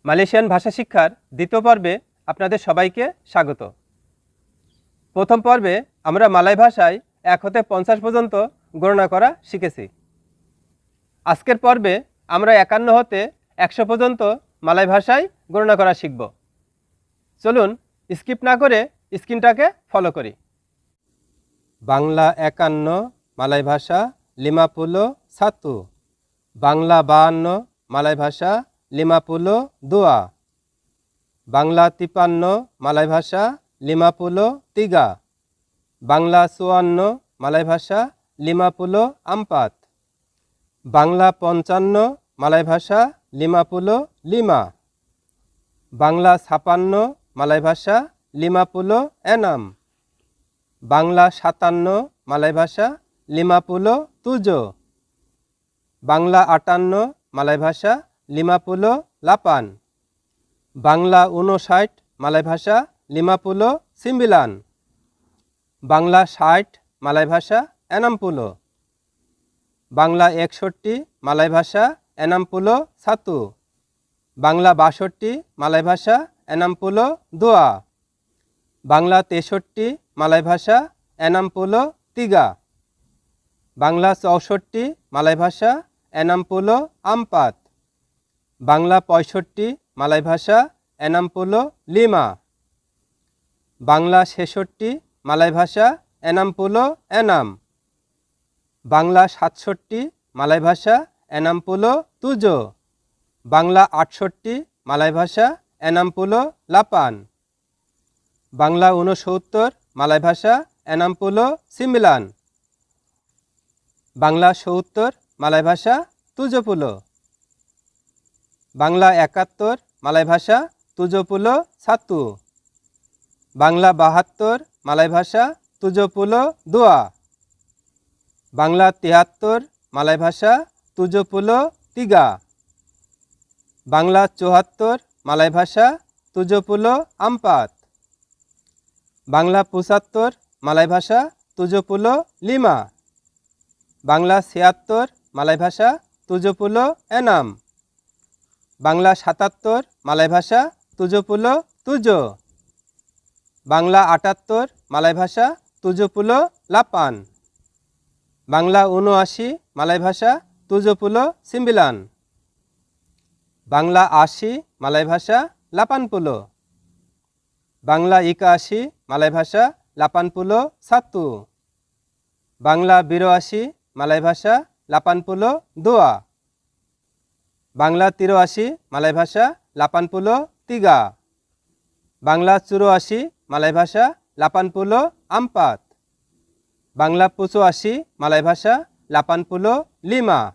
Malaysian ভাষা শিক্ষার দ্বিতীয় পর্বে আপনাদের সবাইকে স্বাগত। প্রথম পর্বে আমরা মালয় ভাষায় 1 হতে 50 পর্যন্ত গণনা করা শিখেছি। আজকের পর্বে আমরা 51 হতে 100 পর্যন্ত মালয় ভাষায় গণনা করা শিখব। চলুন স্কিপ না করে স্ক্রিনটাকে ফলো করি। বাংলা 51 মালয় ভাষা 51, বাংলা 52 মালয় ভাষা 52, বাংলা 53 মালয় ভাষা 53, বাংলা 54 মালয় ভাষা 54, বাংলা 55 মালয় ভাষা 55, বাংলা 56 মালয় ভাষা 56, বাংলা 57 মালয় ভাষা 57, বাংলা 58 মালয় ভাষা 58, বাংলা 59 মালয় ভাষা 59, বাংলা 60 মালয় ভাষা 60, বাংলা 61 মালয় ভাষা 61, বাংলা 62 মালয় ভাষা 62, বাংলা 63 মালয় ভাষা 63, বাংলা 64 মালয় ভাষা 64, বাংলা 65 মালয় ভাষা 65, বাংলা 66 মালয় ভাষা 66, বাংলা 67 মালয় ভাষা 67, বাংলা 68 মালয় ভাষা 68, বাংলা 69 মালয় ভাষা 69, বাংলা 70 মালয় ভাষা 70, বাংলা 71 মালয় ভাষা 71, বাংলা 72 মালয় ভাষা 72, বাংলা 73 মালয় ভাষা 73, বাংলা 74 মালয় ভাষা 74, বাংলা 75 মালয় ভাষা 75, বাংলা 76 মালয় ভাষা 76, বাংলা 77 মালয় ভাষা 77, বাংলা 78 মালয় ভাষা 78, বাংলা 79 মালয় ভাষা 79, বাংলা 80 মালয় ভাষা 80, বাংলা 81 মালয় ভাষা 81, বাংলা 82 মালয় ভাষা 82, বাংলা 83 মালয় ভাষা 83, বাংলা 84 মালয় ভাষা 84, বাংলা 85 মালয় ভাষা 85,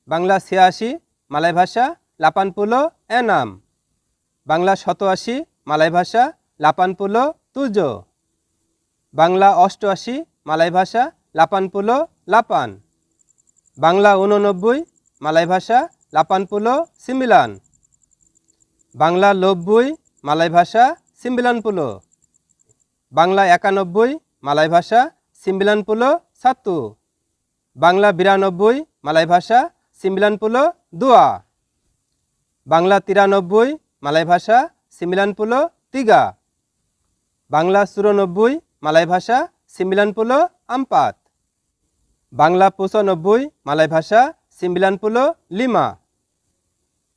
বাংলা 86 মালয় ভাষা 86, বাংলা 87 মালয় ভাষা 87, বাংলা 88 মালয় ভাষা 88, বাংলা 89 মালয় ভাষা 89, বাংলা 90 মালয় ভাষা 90, বাংলা 91 মালয় ভাষা 91, বাংলা 92 মালয় ভাষা 92, বাংলা 93 মালয় ভাষা 93, বাংলা 94 মালয় ভাষা 94, বাংলা 95 মালয় ভাষা 95,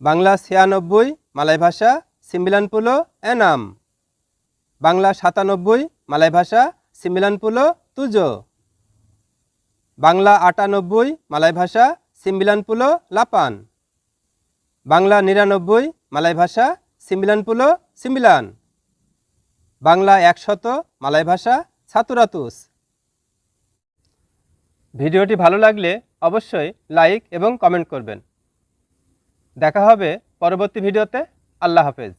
বাংলা 96 মালয় ভাষা 96, বাংলা 97 মালয় ভাষা 97, বাংলা 98 মালয় ভাষা 98, বাংলা 99 মালয় ভাষা 99, বাংলা 100 মালয় ভাষা 100। ভিডিওটি ভালো লাগলে অবশ্যই লাইক এবং কমেন্ট করবেন। দেখা হবে পরবর্তী ভিডিওতে। আল্লাহ হাফেজ।